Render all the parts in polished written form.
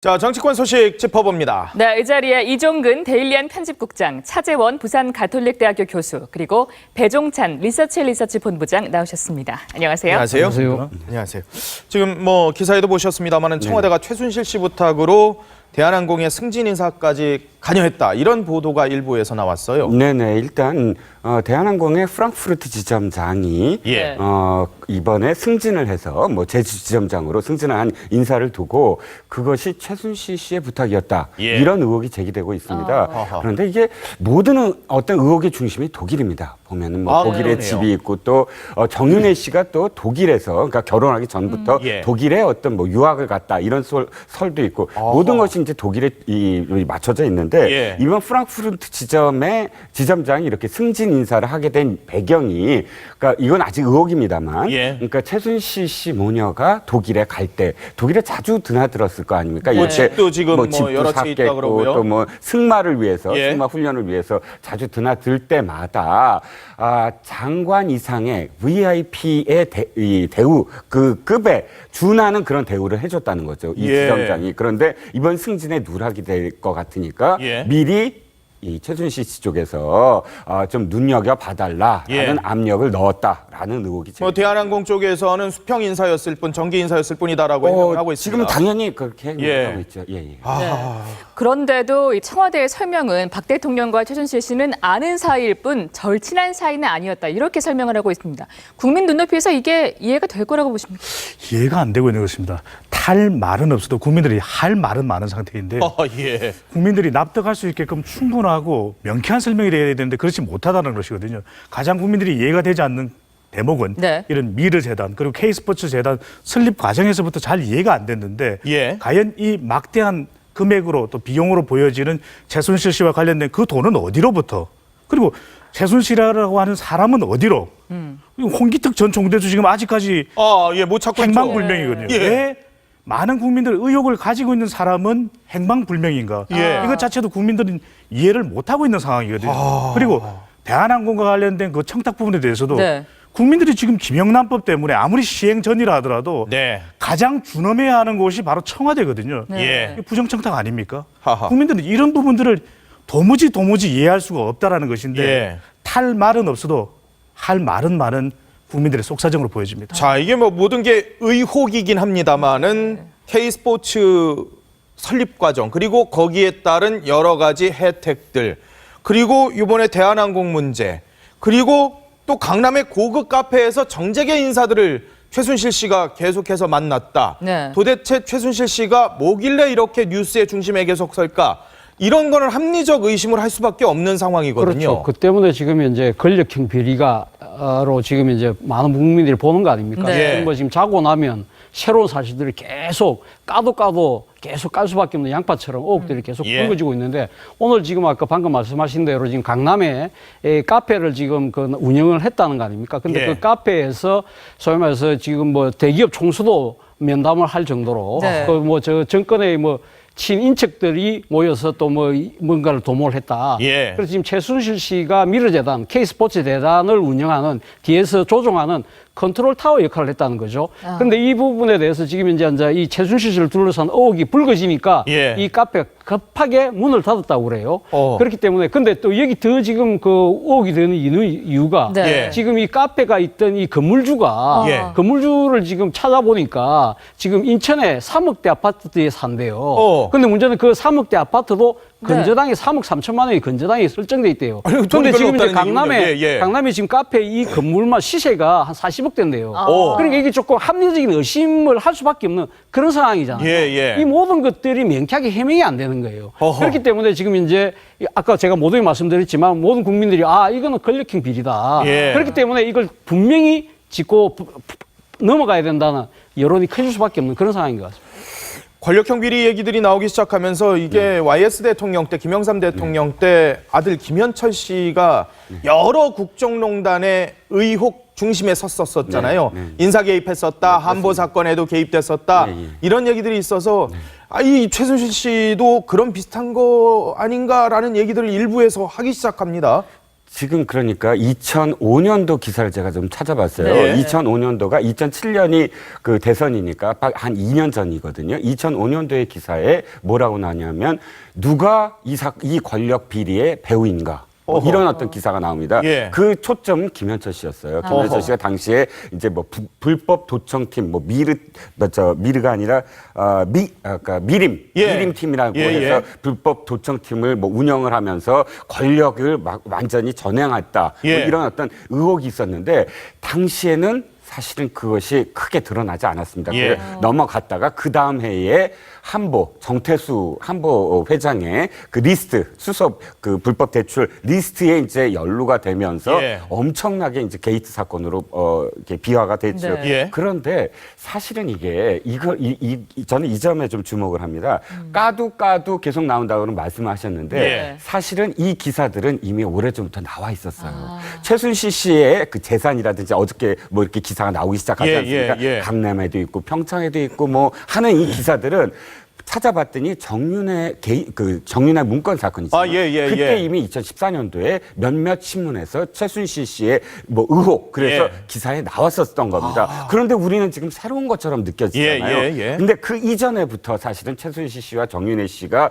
자, 정치권 소식 짚어봅니다. 네, 이 자리에 이종근 데일리안 편집국장, 차재원 부산 가톨릭대학교 교수, 그리고 배종찬 리서치 본부장 나오셨습니다. 안녕하세요. 안녕하세요. 안녕하세요. 지금 뭐 기사에도 보셨습니다만은 청와대가 최순실 씨 부탁으로 대한항공의 승진 인사까지 관여했다. 이런 보도가 일부에서 나왔어요. 네네. 일단 대한항공의 프랑크푸르트 지점장이 예. 이번에 승진을 해서 뭐 제주 지점장으로 승진을 한 인사를 두고 그것이 최순실 씨의 부탁이었다. 예. 이런 의혹이 제기되고 있습니다. 그런데 이게 모든 어떤 의혹의 중심이 독일입니다. 보면은 뭐 독일에 그러네요. 집이 있고 또 정윤회 씨가 또 독일에서 그러니까 결혼하기 전부터 예. 독일에 어떤 뭐 유학을 갔다 이런 설도 있고 모든 것이 이제 독일에 맞춰져 있는데 예. 이번 프랑크푸르트 지점장이 이렇게 승진 인사를 하게 된 배경이 그러니까 이건 아직 의혹입니다만 예. 그러니까 최순실 씨 모녀가 독일에 갈 때 독일에 자주 드나들었을 거 아닙니까? 뭐 이렇게 집도 지금 뭐 집도 여러 채 있다 샀겠고 그러고요. 또 뭐 승마를 위해서 예. 승마 훈련을 위해서 자주 드나들 때마다 장관 이상의 VIP의 대우 그 급에 준하는 그런 대우를 해줬다는 거죠. 이 예. 지점장이. 그런데 이번 승진에 누락이 될 것 같으니까 예. 미리 이 최순실 씨 쪽에서 좀 눈여겨 봐달라라는 예. 압력을 넣었다라는 의혹이 뭐 대한항공 쪽에서는 수평 인사였을 뿐, 정기 인사였을 뿐이다라고 해명을 하고 있습니다. 지금 당연히 그렇게 예. 하고 있죠. 예, 예. 네. 그런데도 이 청와대의 설명은 박 대통령과 최순실 씨는 아는 사이일 뿐 절친한 사이는 아니었다. 이렇게 설명을 하고 있습니다. 국민 눈높이에서 이게 이해가 될 거라고 보십니까? 이해가 안 되고 있는 것입니다. 탈 말은 없어도 국민들이 할 말은 많은 상태인데 예. 국민들이 납득할 수 있게끔 충분하고 명쾌한 설명이 돼야 되는데 그렇지 못하다는 것이거든요. 가장 국민들이 이해가 되지 않는 대목은 네. 이런 미르재단 그리고 K스포츠재단 설립 과정에서부터 잘 이해가 안 됐는데 예. 과연 이 막대한 금액으로 또 비용으로 보여지는 최순실 씨와 관련된 그 돈은 어디로부터 그리고 최순실이라고 하는 사람은 어디로 홍기특 전 총대도 지금 아직까지 예, 못 찾고 있죠. 행방불명이거든요. 예. 왜 많은 국민들 의혹을 가지고 있는 사람은 행방불명인가? 예. 이것 자체도 국민들은 이해를 못하고 있는 상황이거든요. 그리고 대한항공과 관련된 그 청탁 부분에 대해서도 네. 국민들이 지금 김영란법 때문에 아무리 시행 전이라 하더라도 네. 가장 준엄해야 하는 곳이 바로 청와대거든요. 예. 이게 부정청탁 아닙니까? 하하. 국민들은 이런 부분들을 도무지 이해할 수가 없다라는 것인데 예. 탈 말은 없어도 할 말은 많은 국민들의 속사정으로 보여집니다. 자, 이게 뭐 모든 게 의혹이긴 합니다만은 K스포츠 설립 과정 그리고 거기에 따른 여러 가지 혜택들 그리고 이번에 대한항공 문제 그리고 또 강남의 고급 카페에서 정재계 인사들을 최순실 씨가 계속해서 만났다. 네. 도대체 최순실 씨가 뭐길래 이렇게 뉴스의 중심에 계속 설까? 이런 거는 합리적 의심을 할 수밖에 없는 상황이거든요. 그렇죠. 그 때문에 지금 이제 권력형 비리가로 지금 이제 많은 국민들이 보는 거 아닙니까? 네. 뭐 지금 자고 나면 새로운 사실들을 계속 까도 계속 깔 수밖에 없는 양파처럼 의혹들이 계속 예. 불거지고 있는데 오늘 지금 아까 방금 말씀하신 대로 지금 강남에 카페를 지금 그 운영을 했다는 거 아닙니까? 근데 예. 그 카페에서 소위 말해서 지금 뭐 대기업 총수도 면담을 할 정도로 네. 그 뭐 저 정권의 뭐 친인척들이 모여서 또 뭐 뭔가를 도모를 했다. 예. 그래서 지금 최순실 씨가 미르재단, K스포츠 재단을 운영하는 뒤에서 조종하는 컨트롤 타워 역할을 했다는 거죠. 그런데 이 부분에 대해서 지금 이제 이 최순실 씨를 둘러싼 의혹이 불거지니까 예. 이 카페 급하게 문을 닫았다고 그래요. 그렇기 때문에 근데 또 여기 더 지금 그 의혹이 되는 이유가 네. 예. 지금 이 카페가 있던 이 건물주가 예. 건물주를 지금 찾아보니까 지금 인천에 3억대 아파트에 산대요. 근데 문제는 그 3억대 아파트도 건저당에 3억 3천만 원이 건저당에 설정돼 있대요. 아니, 돈이 그런데 지금 별로 이제 없다는 얘기군요. 강남에 지금 카페 이 건물만 시세가 한 40억대인데요. 오. 그러니까 이게 조금 합리적인 의심을 할 수밖에 없는 그런 상황이잖아요. 예. 이 모든 것들이 명쾌하게 해명이 안 되는 거예요. 어허. 그렇기 때문에 지금 이제 아까 제가 모두에 말씀드렸지만 모든 국민들이 이거는 권력형 비리다. 예. 그렇기 때문에 이걸 분명히 짚고 넘어가야 된다는 여론이 커질 수밖에 없는 그런 상황인 것 같습니다. 권력형 비리 얘기들이 나오기 시작하면서 이게 YS 대통령 때, 김영삼 대통령 때 아들 김현철 씨가 여러 국정농단의 의혹 중심에 섰었잖아요. 인사 개입했었다, 한보 사건에도 개입됐었다, 이런 얘기들이 있어서 이 최순실 씨도 그런 비슷한 거 아닌가라는 얘기들을 일부에서 하기 시작합니다. 지금 그러니까 2005년도 기사를 제가 좀 찾아봤어요. 네. 2005년도가 2007년이 그 대선이니까 한 2년 전이거든요. 2005년도의 기사에 뭐라고 나냐면 누가 이 권력 비리의 배우인가? 어허. 이런 어떤 기사가 나옵니다. 예. 그 초점은 김현철 씨였어요. 김현철 어허. 씨가 당시에 이제 뭐 불법 도청팀, 뭐 미르가 아니라 그러니까 미림 팀이라고 예, 해서 예. 불법 도청팀을 뭐 운영을 하면서 권력을 완전히 전횡했다. 예. 뭐 이런 어떤 의혹이 있었는데 당시에는 사실은 그것이 크게 드러나지 않았습니다. 예. 넘어갔다가 그 다음 해에 정태수 한보 회장의 그 리스트, 수석 그 불법 대출 리스트에 이제 연루가 되면서 예. 엄청나게 이제 게이트 사건으로 이렇게 비화가 됐죠. 네. 예. 그런데 사실은 이게 저는 이 점에 좀 주목을 합니다. 까도 계속 나온다고는 말씀하셨는데 예. 사실은 이 기사들은 이미 오래전부터 나와 있었어요. 최순실 씨의 그 재산이라든지 어저께 뭐 이렇게 기사가 나오기 시작하지 예, 않습니까? 예, 예. 강남에도 있고 평창에도 있고 뭐 하는 이 기사들은 찾아봤더니 정윤회 문건 사건 있잖아요. 아, 예, 예, 그때 예. 이미 2014년도에 몇몇 신문에서 최순실 씨의 뭐 의혹 그래서 예. 기사에 나왔었던 겁니다. 그런데 우리는 지금 새로운 것처럼 느껴지잖아요. 예, 예, 예. 근데 그 이전에부터 사실은 최순실 씨와 정윤회 씨가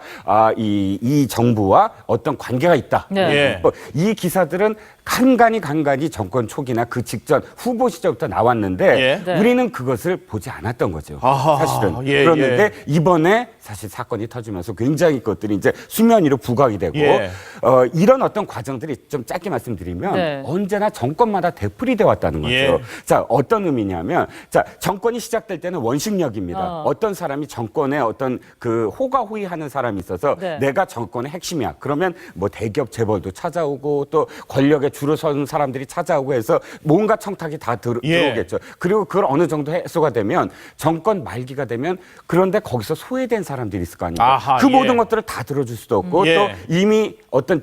이 정부와 어떤 관계가 있다. 네. 예. 이 기사들은 간간히 정권 초기나 그 직전 후보 시절부터 나왔는데 예. 네. 우리는 그것을 보지 않았던 거죠. 아하, 사실은. 예, 그런데 예. 이번에 사실 사건이 터지면서 굉장히 그것들이 이제 수면 위로 부각이 되고 예. 이런 어떤 과정들이 좀 짧게 말씀드리면 네. 언제나 정권마다 되풀이돼 왔다는 거죠. 예. 자, 어떤 의미냐면 자, 정권이 시작될 때는 원식력입니다. 어떤 사람이 정권에 어떤 그 호가호위하는 사람이 있어서 네. 내가 정권의 핵심이야. 그러면 뭐 대기업 재벌도 찾아오고 또 권력에 줄을 서는 사람들이 찾아오고 해서 뭔가 청탁이 다 예. 들어오겠죠. 그리고 그걸 어느 정도 해소가 되면 정권 말기가 되면 그런데 거기서 소외된 사람들이 있을 거 아닙니까? 아하, 그 예. 모든 것들을 다 들어줄 수도 없고 예. 또 이미 어떤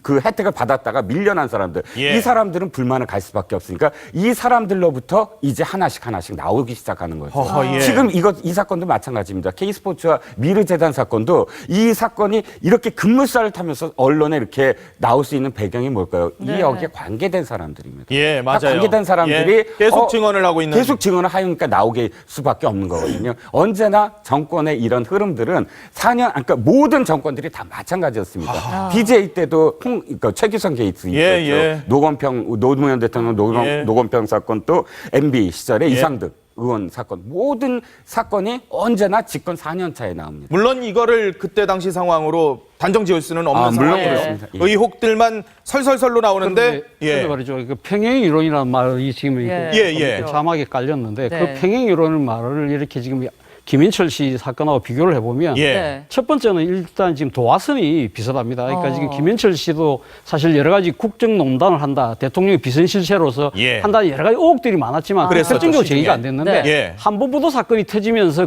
그 혜택을 받았다가 밀려난 사람들 예. 이 사람들은 불만을 갈 수밖에 없으니까 이 사람들로부터 이제 하나씩 나오기 시작하는 거죠. 어허, 예. 지금 이 사건도 마찬가지입니다. K스포츠와 미르재단 사건도 이 사건이 이렇게 급물살을 타면서 언론에 이렇게 나올 수 있는 배경이 뭘까요? 네. 이 여기에 관계된 사람들입니다. 예, 맞아요. 관계된 사람들이 예. 계속 증언을 하고 있는. 계속 증언을 하니까 나오게 수밖에 없는 거거든요. 언제나 정권의 이런 흐름들은 그러니까 모든 정권들이 다 마찬가지였습니다. DJ 때도 그러니까 최규성 게이트 예, 있었죠. 예. 노무현 대통령 예. 노건평 사건 또 MB 시절에 예. 이상득 의원 사건 모든 사건이 언제나 집권 4년 차에 나옵니다. 물론 이거를 그때 당시 상황으로 단정 지을 수는 없는 물론 상황이에요. 그렇습니다. 예. 의혹들만 설설설로 나오는데 그런데 말이죠. 그 평행 이론이라는 말이 지금 예. 예. 자막에 깔렸는데 네. 그 평행 이론을 말을 이렇게 지금 김인철 씨 사건하고 비교를 해보면 예. 네. 첫 번째는 일단 지금 도화선이 비슷합니다. 그러니까 지금 김인철 씨도 사실 여러 가지 국정농단을 한다. 대통령의 비선실세로서 예. 한다는 여러 가지 의혹들이 많았지만 그랬었죠, 결정적으로 시중에. 제기가 안 됐는데 네. 예. 한보부도 사건이 터지면서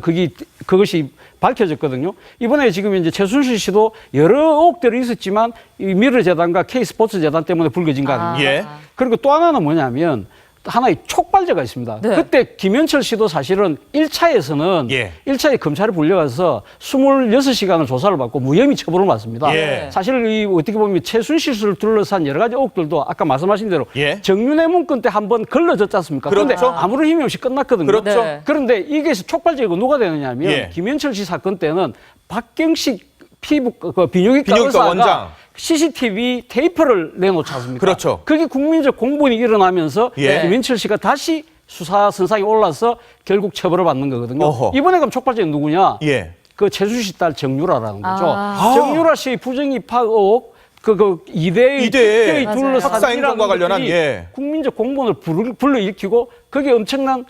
그것이 밝혀졌거든요. 이번에 지금 이제 최순실 씨도 여러 의혹들이 있었지만 이 미르재단과 K스포츠재단 때문에 불거진 거 아닙니까? 예. 그리고 또 하나는 뭐냐면 하나의 촉발제가 있습니다. 네. 그때 김현철 씨도 사실은 1차에서는 예. 1차에 검찰에 불려가서 26시간을 조사를 받고 무혐의 처분을 받습니다. 예. 사실 어떻게 보면 최순실 씨를 둘러싼 여러 가지 의혹들도 아까 말씀하신 대로 예. 정윤회 문건 때 한번 걸러졌지 않습니까? 그런데 그렇죠. 아무런 힘이 없이 끝났거든요. 그렇죠. 네. 그런데 이게 촉발제가 누가 되느냐 하면 예. 김현철 씨 사건 때는 박경식 비뇨기과 비뇨기과 의사가 원장. CCTV 테이프를 내놓지 않습니까? 그렇죠. 그게 국민적 공분이 일어나면서 예. 김인철 씨가 다시 수사 선상에 올라서 결국 처벌을 받는 거거든요. 어허. 이번에 그럼 촉발제는 누구냐? 예. 그 최순실 씨 딸 정유라라는 거죠. 아. 정유라 씨의 부정입학 의혹 그 이대의 이대의 둘러싼 학사 행정과 관련한, 것들이 예. 국민적 공분을 불러일으키고 그게 엄청난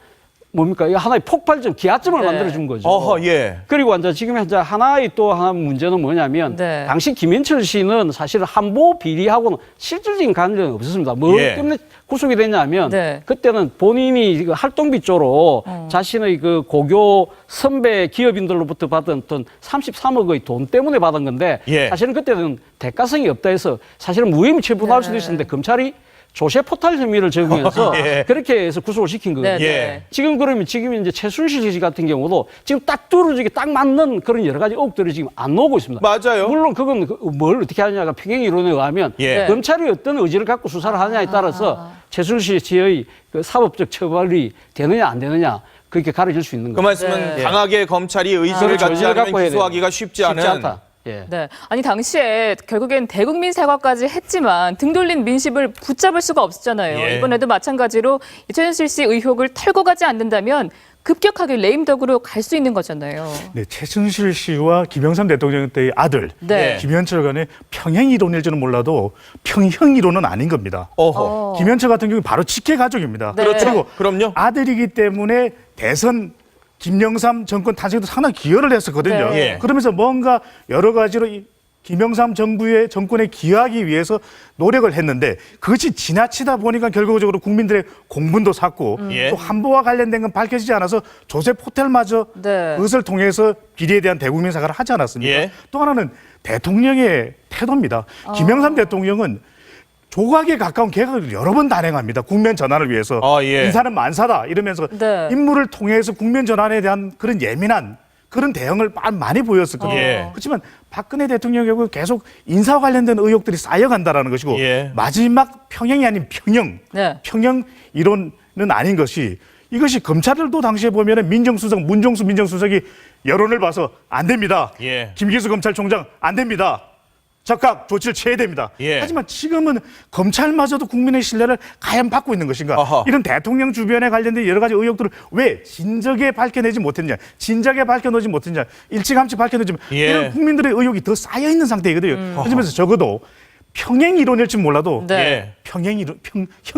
뭡니까? 이 하나의 폭발점, 기아점을 네. 만들어준 거죠. 어허, 예. 그리고 이제 지금 현재 하나의 또 하나 문제는 뭐냐면 네. 당시 김현철 씨는 사실 한보 비리하고는 실질적인 관련이 없었습니다. 뭐 예. 때문에 구속이 됐냐면 네. 그때는 본인이 그 활동비 쪽으로 자신의 그 고교 선배 기업인들로부터 받은 돈 33억의 돈 때문에 받은 건데 예. 사실은 그때는 대가성이 없다 해서 사실은 무혐의 처분할 수도 있었는데 검찰이 조세 포탈 혐의를 적으면서 예. 그렇게 해서 구속을 시킨 거거든요. 네, 예. 네. 지금 이제 최순실 씨 같은 경우도 지금 딱 뚫어지게 딱 맞는 그런 여러 가지 의혹들이 지금 안 나오고 있습니다. 맞아요. 물론 그건 뭘 어떻게 하느냐가 평행 이론에 의하면 예. 검찰이 어떤 의지를 갖고 수사를 하느냐에 따라서 최순실 씨의 그 사법적 처벌이 되느냐 안 되느냐 그렇게 가려질 수 있는 그 거죠. 말씀은 네. 강하게 검찰이 의지를 그렇죠. 갖지 의지를 않으면 갖고 해야 돼요. 기소하기가 쉽지 않은. 않다. 예. 네. 아니 당시에 결국엔 대국민 사과까지 했지만 등 돌린 민심을 붙잡을 수가 없었잖아요. 예. 이번에도 마찬가지로 최순실 씨 의혹을 털고 가지 않는다면 급격하게 레임덕으로 갈 수 있는 거잖아요. 네, 최순실 씨와 김영삼 대통령 때의 아들 네. 김현철 간의 평행 이론일지는 몰라도 평형 이론은 아닌 겁니다. 어허. 김현철 같은 경우는 바로 직계 가족입니다. 네. 그리고 그럼요. 아들이기 때문에 대선 김영삼 정권 탄생에도 상당히 기여를 했었거든요. 네. 예. 그러면서 뭔가 여러 가지로 이 김영삼 정부의 정권에 기여하기 위해서 노력을 했는데 그것이 지나치다 보니까 결과적으로 국민들의 공분도 샀고 예. 또 한보와 관련된 건 밝혀지지 않아서 조셉 호텔마저 네. 그것을 통해서 비리에 대한 대국민 사과를 하지 않았습니까? 예. 또 하나는 대통령의 태도입니다. 김영삼 대통령은 조각에 가까운 개각을 여러 번 단행합니다. 국면 전환을 위해서. 예. 인사는 만사다 이러면서 네. 임무를 통해서 국면 전환에 대한 그런 예민한 그런 대응을 많이 보였었거든요. 예. 그렇지만 박근혜 대통령 경우 계속 인사와 관련된 의혹들이 쌓여간다라는 것이고 예. 마지막 평형이 아닌 평형, 네. 평형 이론은 아닌 것이 이것이 검찰들도 당시에 보면은 민정수석, 문종수 민정수석이 여론을 봐서 안 됩니다. 예. 김기수 검찰총장 안 됩니다. 적각 조치를 취해야 됩니다. 예. 하지만 지금은 검찰마저도 국민의 신뢰를 과연 받고 있는 것인가? 아하. 이런 대통령 주변에 관련된 여러 가지 의혹들을 왜 진작에 밝혀내지 못했느냐? 진작에 밝혀내지 못했느냐? 일찌감치 밝혀내지 예. 이런 국민들의 의혹이 더 쌓여 있는 상태이거든요. 그러면서 적어도 평행 이론일지 몰라도 네. 예. 평형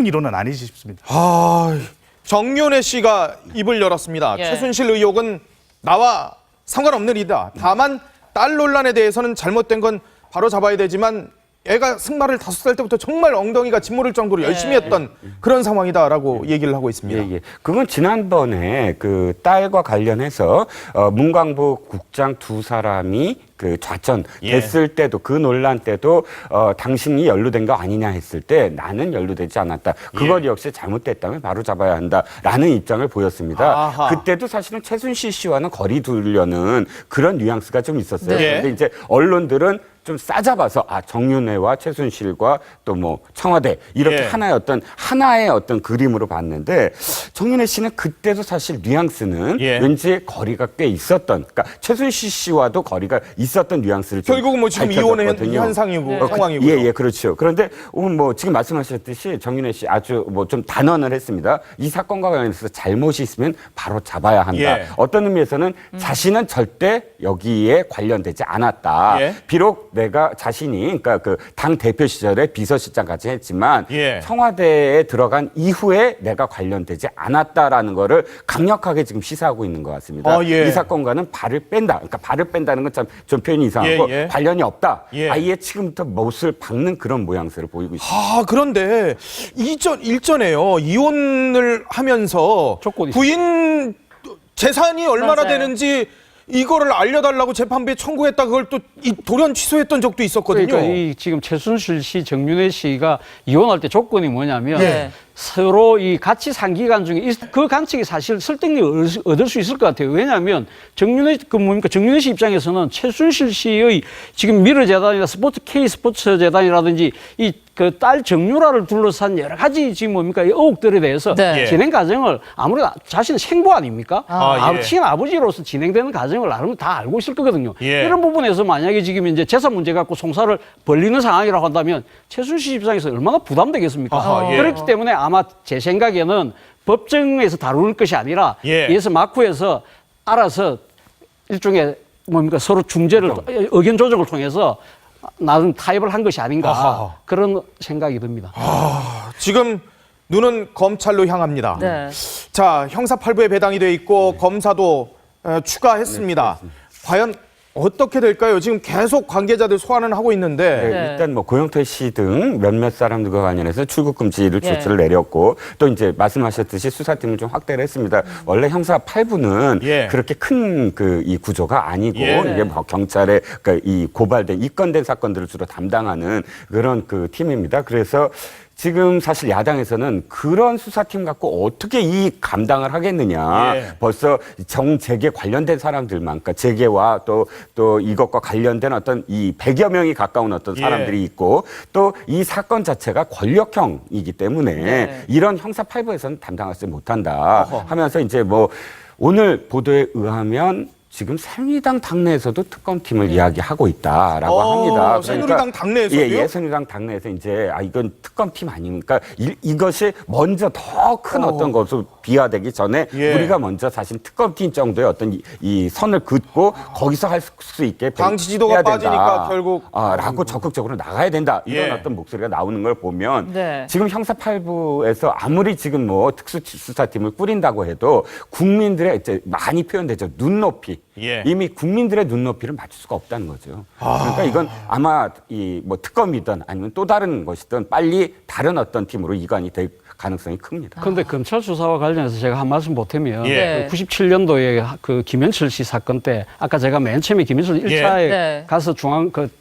이론은 아니지 싶습니다. 아, 정윤회 씨가 입을 열었습니다. 예. 최순실 의혹은 나와 상관없는 일이다. 다만 딸 논란에 대해서는 잘못된 건 바로 잡아야 되지만 애가 승마를 5살 때부터 정말 엉덩이가 짓모를 정도로 열심히 했던 그런 상황이다라고 얘기를 하고 있습니다. 예, 예. 그건 지난번에 그 딸과 관련해서 문광부 국장 두 사람이 그 좌천 예. 됐을 때도 그 논란 때도 당신이 연루된 거 아니냐 했을 때 나는 연루되지 않았다. 그것 역시 잘못됐다면 바로 잡아야 한다라는 입장을 보였습니다. 아하. 그때도 사실은 최순실 씨와는 거리 두려는 그런 뉘앙스가 좀 있었어요. 네. 그런데 이제 언론들은 좀 싸잡아서 정윤회와 최순실과 또 뭐 청와대 이렇게 예. 하나의 어떤 그림으로 봤는데 정윤회 씨는 그때도 사실 뉘앙스는 예. 왠지 거리가 꽤 있었던, 그러니까 최순실 씨와도 거리가 있었던 뉘앙스를 좀 결국은 뭐 지금 이혼의 밝혀졌거든요. 현상이고 상황이고요. 예, 예, 그렇죠. 그런데 뭐 지금 말씀하셨듯이 정윤회 씨 아주 뭐 좀 단언을 했습니다. 이 사건과 관련해서 잘못이 있으면 바로 잡아야 한다. 예. 어떤 의미에서는 자신은 절대 여기에 관련되지 않았다. 예. 비록 내가 자신이 그러니까 그 당 대표 시절에 비서실장까지 했지만 예. 청와대에 들어간 이후에 내가 관련되지 않았다라는 거를 강력하게 지금 시사하고 있는 것 같습니다. 예. 이 사건과는 발을 뺀다. 그러니까 발을 뺀다는 건 참 좀 표현이 이상하고 예, 예. 관련이 없다. 예. 아예 지금부터 못을 박는 그런 모양새를 보이고 있습니다. 그런데 일전에요. 이혼을 하면서 조건이 부인 재산이 얼마나 맞아요. 되는지 이거를 알려달라고 재판부에 청구했다 그걸 또 돌연 취소했던 적도 있었거든요. 그러니까 이 지금 최순실 씨, 정윤회 씨가 이혼할 때 조건이 뭐냐면 예. 서로 이 같이 산 기간 중에 그 관측이 사실 설득력을 얻을 수 있을 것 같아요. 왜냐하면 정윤회 씨 입장에서는 최순실 씨의 지금 미르재단이나 K 스포츠 재단이라든지 이 그 딸 정유라를 둘러싼 여러 가지 지금 이 의혹들에 대해서 네. 진행 과정을 아무래도 자신은 생부 아닙니까? 예. 친아버지로서 진행되는 과정을 나름 다 알고 있을 거거든요. 예. 이런 부분에서 만약에 지금 이제 재산 문제 갖고 송사를 벌리는 상황이라고 한다면 최순실 입장에서 얼마나 부담되겠습니까? 아하, 예. 그렇기 때문에 아마 제 생각에는 법정에서 다루는 것이 아니라 예. 이에서 마쿠에서 알아서 일종의 서로 중재를 의견 조정을 통해서 나름 타협을 한 것이 아닌가 아하. 그런 생각이 듭니다. 지금 눈은 검찰로 향합니다. 네. 자, 형사 8부에 배당이 돼 있고 검사도 추가했습니다. 과연 어떻게 될까요? 지금 계속 관계자들 소환은 하고 있는데 네, 네. 일단 뭐 고영태 씨 등 몇몇 사람들과 관련해서 출국 금지를 예. 조치를 내렸고 또 이제 말씀하셨듯이 수사팀을 좀 확대를 했습니다. 원래 형사 8부는 예. 그렇게 큰 그 이 구조가 아니고 예. 이게 뭐 경찰의 그러니까 이 고발된 입건된 사건들을 주로 담당하는 그런 그 팀입니다. 그래서 지금 사실 야당에서는 그런 수사팀 갖고 어떻게 이 감당을 하겠느냐. 예. 벌써 정재계 관련된 사람들만, 그러니까 재계와 또 이것과 관련된 어떤 이 100여 명이 가까운 어떤 사람들이 예. 있고 또 이 사건 자체가 권력형이기 때문에 네. 이런 형사 8부에서는 담당하지 못한다 어허. 하면서 이제 뭐 오늘 보도에 의하면 지금 새누리당 당내에서도 특검팀을 이야기하고 있다라고 합니다. 새누리당 당내에서도요? 예, 새누리당 당내에서 이제 이건 특검팀 아닙니까? 이것이 먼저 더 큰 어떤 것으로 비화되기 전에 예. 우리가 먼저 사실 특검팀 정도의 어떤 이 선을 긋고 거기서 할 수 있게 당 지지도가 해야 된다. 빠지니까 결국 라고 적극적으로 나가야 된다. 이런 예. 어떤 목소리가 나오는 걸 보면 네. 지금 형사 8부에서 아무리 지금 뭐 특수수사팀을 꾸린다고 해도 국민들의 이제 많이 표현되죠. 눈높이. 예. 이미 국민들의 눈높이를 맞출 수가 없다는 거죠. 그러니까 이건 아마 이 뭐 특검이든 아니면 또 다른 것이든 빨리 다른 어떤 팀으로 이관이 될 가능성이 큽니다. 그런데 검찰 수사와 관련해서 제가 한 말씀 보태면 예. 97년도에 그 김현철 씨 사건 때 아까 제가 맨 처음에 김현철 1차에 네. 가서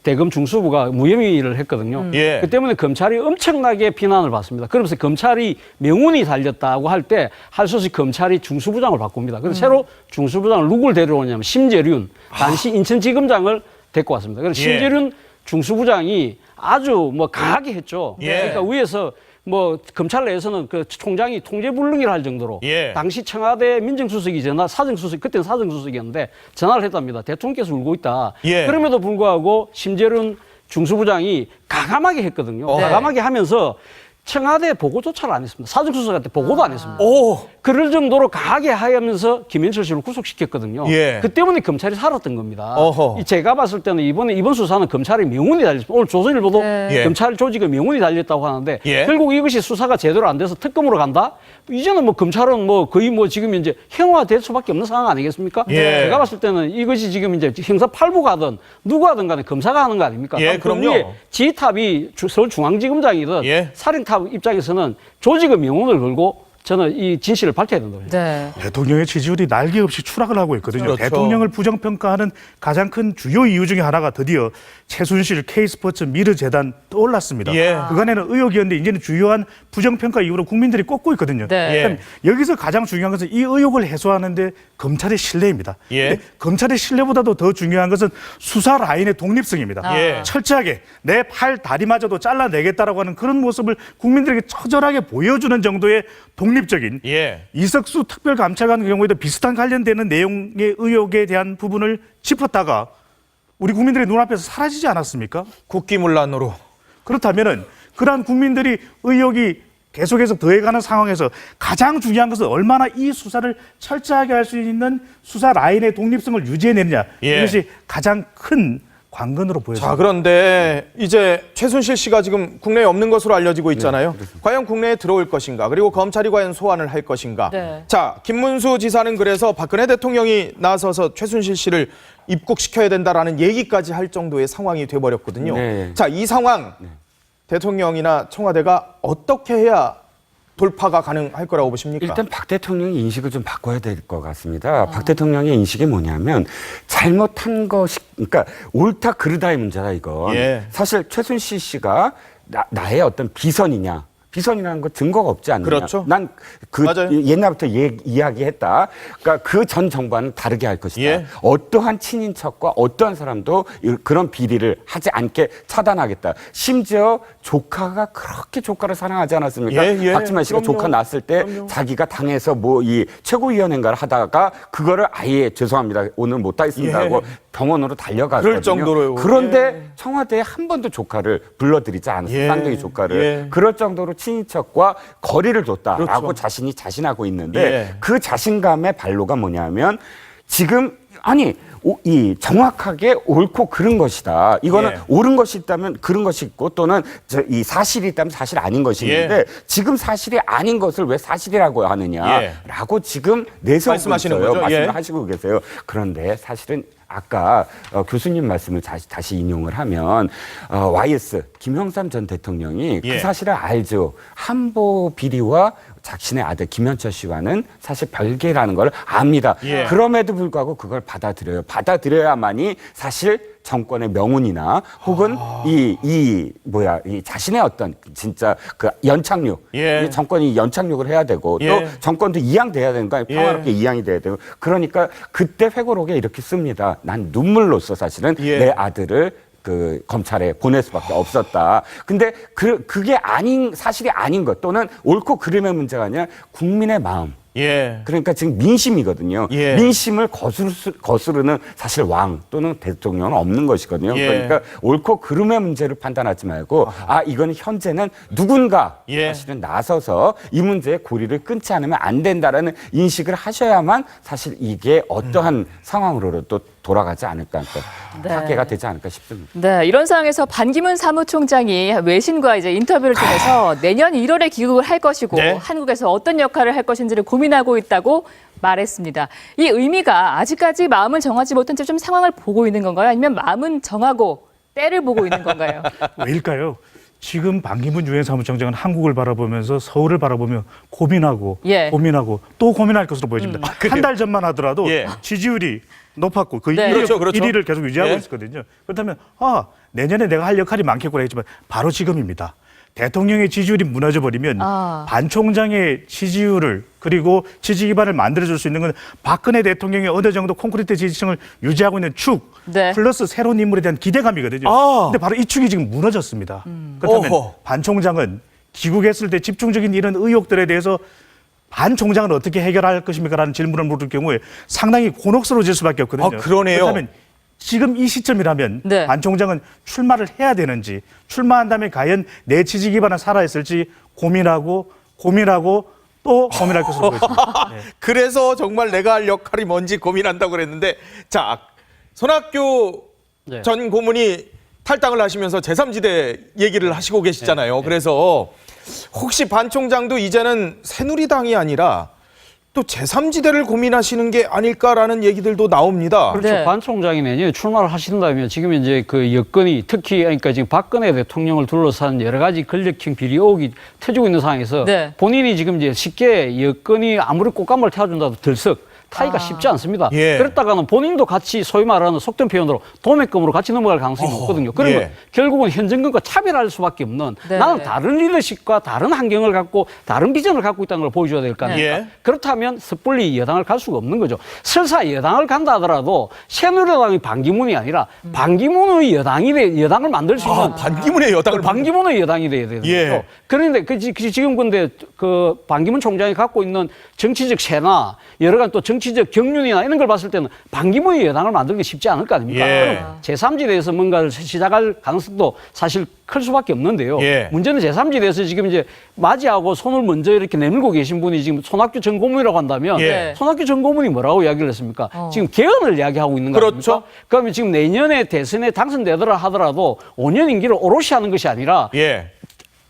대검 중수부가 무혐의를 했거든요. 예. 그 때문에 검찰이 엄청나게 비난을 받습니다. 그러면서 검찰이 명운이 달렸다고 할 때 할 수 없이 검찰이 중수부장을 바꿉니다. 그래서 새로 중수부장을 누굴 데려오냐면 심재륜 당시 인천지검장을 데리고 왔습니다. 그래서 예. 심재륜 중수부장이 아주 뭐 강하게 했죠. 예. 그러니까 위에서 뭐 검찰 내에서는 그 총장이 통제불능이라 할 정도로 예. 당시 청와대 민정수석이 사정수석 그때는 사정수석이었는데 전화를 했답니다. 대통령께서 울고 있다. 예. 그럼에도 불구하고 심재륜 중수부장이 가감하게 했거든요. 가감하게 하면서 청와대 보고조차를 안 했습니다. 사정수석한테 보고도 안 했습니다. 오. 그럴 정도로 강하게 하면서 김현철 씨를 구속시켰거든요. 예. 그 때문에 검찰이 살았던 겁니다. 어허. 제가 봤을 때는 이번 수사는 검찰의 명운이 달렸습니다. 오늘 조선일보도 예. 검찰 조직의 명운이 달렸다고 하는데 예. 결국 이것이 수사가 제대로 안 돼서 특검으로 간다? 이제는 뭐 검찰은 뭐 거의 뭐 지금 이제 형화될 수밖에 없는 상황 아니겠습니까? 예. 제가 봤을 때는 이것이 지금 이제 형사 8부가 하든 누가 하든 간에 검사가 하는 거 아닙니까? 예, 그럼 그 그럼요. 위에 지휘탑이 서울중앙지검장이든 예. 살인탑 입장에서는 조직의 명운을 걸고 저는 이 진실을 밝혀야 된다고 봅니다. 네. 대통령의 지지율이 날개없이 추락을 하고 있거든요. 그렇죠. 대통령을 부정평가하는 가장 큰 주요 이유 중에 하나가 드디어 최순실 K스포츠 미르재단 떠올랐습니다. 예. 그간에는 의혹이었는데 이제는 주요한 부정평가 이후로 국민들이 꼽고 있거든요. 네. 그럼 여기서 가장 중요한 것은 이 의혹을 해소하는데 검찰의 신뢰입니다. 예. 근데 검찰의 신뢰보다도 더 중요한 것은 수사 라인의 독립성입니다. 예. 철저하게 내 팔 다리마저도 잘라내겠다라고 하는 그런 모습을 국민들에게 처절하게 보여주는 정도의 독립적인 예. 이석수 특별감찰관 경우에도 비슷한 관련되는 내용의 의혹에 대한 부분을 짚었다가 우리 국민들의 눈앞에서 사라지지 않았습니까? 국기문란으로. 그렇다면은 그러한 국민들이 의혹이 계속해서 더해가는 상황에서 가장 중요한 것은 얼마나 이 수사를 철저하게 할 수 있는 수사 라인의 독립성을 유지해내느냐. 예. 이것이 가장 큰 관건으로 보여집니다. 자, 그런데 이제 최순실 씨가 지금 국내에 없는 것으로 알려지고 있잖아요. 과연 국내에 들어올 것인가? 그리고 검찰이 과연 소환을 할 것인가? 네. 자, 김문수 지사는 그래서 박근혜 대통령이 나서서 최순실 씨를 입국시켜야 된다라는 얘기까지 할 정도의 상황이 돼버렸거든요. 네. 자, 이 상황 대통령이나 청와대가 어떻게 해야 돌파가 가능할 거라고 보십니까? 일단 박 대통령의 인식을 좀 바꿔야 될 것 같습니다. 박 대통령의 인식이 뭐냐면 잘못한 것이 그러니까 옳다 그르다의 문제다 이건. 예. 사실 최순실 씨가 나의 어떤 비선이냐. 비선이라는 거 증거가 없지 않느냐. 그렇죠. 난 그 맞아요. 옛날부터 이야기했다. 그러니까 그 전 정부와는 다르게 할 것이다. 예. 어떠한 친인척과 어떠한 사람도 그런 비리를 하지 않게 차단하겠다. 심지어 조카가 그렇게 조카를 사랑하지 않았습니까? 예, 예. 박지만 씨가 그럼요. 조카 낳았을 때 자기가 당에서 뭐 이 최고위원회인가를 하다가 그거를 아예 죄송합니다. 오늘 못 하겠습니다 하고 예. 병원으로 달려갔거든요. 그럴 정도로요. 그런데 예. 청와대에 한 번도 조카를 불러들이지 않았어요. 예. 쌍둥이 조카를. 예. 그럴 정도로 친인척과 거리를 뒀다라고 그렇죠. 자신이 자신하고 있는데 예. 그 자신감의 반로가 뭐냐면 지금 아니 이 정확하게 옳고 그른 것이다. 이거는 예. 옳은 것이 있다면 그른 것이 있고 또는 이 사실이 있다면 사실 아닌 것이 있는데 예. 지금 사실이 아닌 것을 왜 사실이라고 하느냐라고 지금 내세우고 말씀하시는 있어요. 거죠? 말씀을 예. 하시고 계세요. 그런데 사실은 아까 교수님 말씀을 다시 인용을 하면 YS 김영삼 전 대통령이 예. 그 사실을 알죠. 한보 비리와 자신의 아들 김현철 씨와는 사실 별개라는 걸 압니다. 예. 그럼에도 불구하고 그걸 받아들여요. 받아들여야만이 사실 정권의 명운이나 혹은 이 자신의 어떤 진짜 그 연착륙, 예. 이 정권이 연착륙을 해야 되고 예. 또 정권도 이양돼야 되는 거예요. 평화롭게 이양이 돼야 되고 그러니까 그때 회고록에 이렇게 씁니다. 난 눈물로써 사실은 예. 내 아들을 그 검찰에 보낼 수밖에 없었다. 근데 그게 사실이 아닌 것 또는 옳고 그름의 문제가 아니라 국민의 마음. 예. 그러니까 지금 민심이거든요. 예. 민심을 거스르는 사실 왕 또는 대통령은 없는 것이거든요. 예. 그러니까 옳고 그름의 문제를 판단하지 말고 이건 현재는 누군가 예. 사실은 나서서 이 문제의 고리를 끊지 않으면 안 된다라는 인식을 하셔야만 사실 이게 어떠한 상황으로 또 돌아가지 않을까, 네. 파괴가 되지 않을까 싶습니다. 네, 이런 상황에서 반기문 사무총장이 외신과 이제 인터뷰를 통해서 내년 1월에 귀국을 할 것이고 네. 한국에서 어떤 역할을 할 것인지를 고민하고 있다고 말했습니다. 이 의미가 아직까지 마음을 정하지 못한 채 좀 상황을 보고 있는 건가요? 아니면 마음은 정하고 때를 보고 있는 건가요? 왜일까요? 지금 반기문 유엔 사무총장은 한국을 바라보면서 서울을 바라보며 고민하고 예. 고민하고 또 고민할 것으로 보여집니다. 한 달 전만 하더라도 예. 지지율이 높았고 그 네. 그렇죠, 그렇죠. 1위를 계속 유지하고 예. 있었거든요. 그렇다면 내년에 내가 할 역할이 많겠구나 했지만 바로 지금입니다. 대통령의 지지율이 무너져 버리면 반 총장의 지지율을 그리고 지지 기반을 만들어줄 수 있는 건 박근혜 대통령이 어느 정도 콘크리트 지지층을 유지하고 있는 축 네. 플러스 새로운 인물에 대한 기대감이거든요. 아. 근데 바로 이 축이 지금 무너졌습니다. 그렇다면 어허. 반 총장은 귀국했을 때 집중적인 이런 의혹들에 대해서 반 총장은 어떻게 해결할 것입니까라는 질문을 물을 경우에 상당히 곤혹스러워질 수밖에 없거든요. 아, 그러네요. 그렇다면 지금 이 시점이라면 네. 반 총장은 출마를 해야 되는지 출마한다면 과연 내 지지 기반은 살아있을지 고민하고 또 고민할 것으로 보입니다. 네. 그래서 정말 내가 할 역할이 뭔지 고민한다고 그랬는데 자, 손학규 네. 전 고문이 탈당을 하시면서 제3지대 얘기를 하시고 계시잖아요. 그래서 혹시 반 총장도 이제는 새누리당이 아니라 또 제3지대를 고민하시는 게 아닐까라는 얘기들도 나옵니다. 그렇죠. 네. 반 총장이 내년에 출마를 하신다면 지금 이제 그 여건이 특히 그러니까 지금 박근혜 대통령을 둘러싼 여러 가지 권력형 비리 의혹이 터지고 있는 상황에서 네. 본인이 지금 이제 쉽게 여건이 아무리 꽃감을 태워준다도 들썩 타기가 쉽지 않습니다. 예. 그랬다가는 본인도 같이 소위 말하는 속된 표현으로 도매금으로 같이 넘어갈 가능성이 높거든요. 그러면 예. 결국은 현정권과 차별할 수밖에 없는 네. 나는 다른 리더십과 다른 환경을 갖고 다른 비전을 갖고 있다는 걸 보여줘야 될 거 아닙니까? 예. 그렇다면 섣불리 여당을 갈 수가 없는 거죠. 설사 여당을 간다 하더라도 새누리당이 반기문이 아니라 반기문의 여당을 만들 수 있는 반기문의 여당을 반기문의 여당이 돼야 되는 예. 거죠. 그런데 지금 근데 그 반기문 총장이 갖고 있는 정치적 세나 여러 가지 또 정치적 경륜이나 이런 걸 봤을 때는 반기문의 여당을 만드는 게 쉽지 않을 거 아닙니까? 예. 그럼 제3지대에서 뭔가를 시작할 가능성도 사실 클 수밖에 없는데요. 예. 문제는 제3지대에서 지금 이제 맞이하고 손을 먼저 이렇게 내밀고 계신 분이 지금 손학규 전 고문이라고 한다면 예. 손학규 전 고문이 뭐라고 이야기를 했습니까? 지금 개헌을 이야기하고 있는 거 그렇죠. 아닙니까? 그러면 지금 내년에 대선에 당선되더라 하더라도 5년 임기를 오롯이 하는 것이 아니라 예.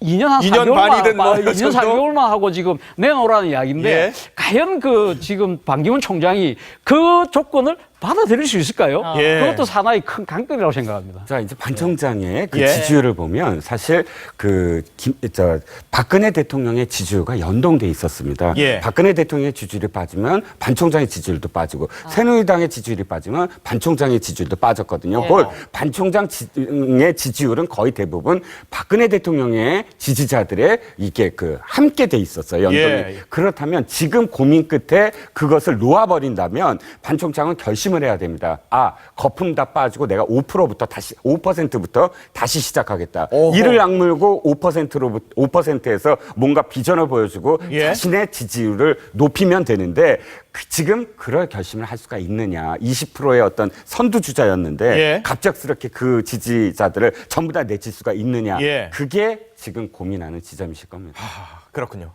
2년 한 2년 4개월만, 반이든 뭐 2년 정도? 4개월만 하고 지금 내놓으라는 이야기인데 예. 과연 그 지금 반기문 총장이 그 조건을 받아들일 수 있을까요? 예. 그것도 하나의 큰 관건이라고 생각합니다. 자, 이제 반 총장의 그 예. 지지율을 보면 사실 박근혜 대통령의 지지율과 연동돼 있었습니다. 예. 박근혜 대통령의 지지율이 빠지면 반 총장의 지지율도 빠지고 새누리당의 지지율이 빠지면 반 총장의 지지율도 빠졌거든요. 그 반 총장의 지지율은 거의 대부분 박근혜 대통령의 지지자들의 이게 함께 돼 있었어요. 연동이. 예. 그렇다면 지금 고민 끝에 그것을 놓아버린다면 반 총장은 결심을 해야 됩니다. 거품 다 빠지고 내가 5%부터 다시 시작하겠다. 오호. 이를 악물고 5%에서 뭔가 비전을 보여주고 예. 자신의 지지율을 높이면 되는데 지금 그럴 결심을 할 수가 있느냐. 20%의 어떤 선두주자였는데 예. 갑작스럽게 그 지지자들을 전부 다 내칠 수가 있느냐. 예. 그게 지금 고민하는 지점이실 겁니다. 그렇군요.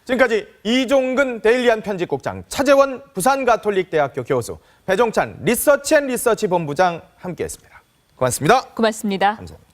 지금까지 이종근 데일리안 편집국장, 차재원 부산가톨릭대학교 교수, 배종찬 리서치앤리서치 본부장 함께했습니다. 고맙습니다. 고맙습니다. 감사합니다.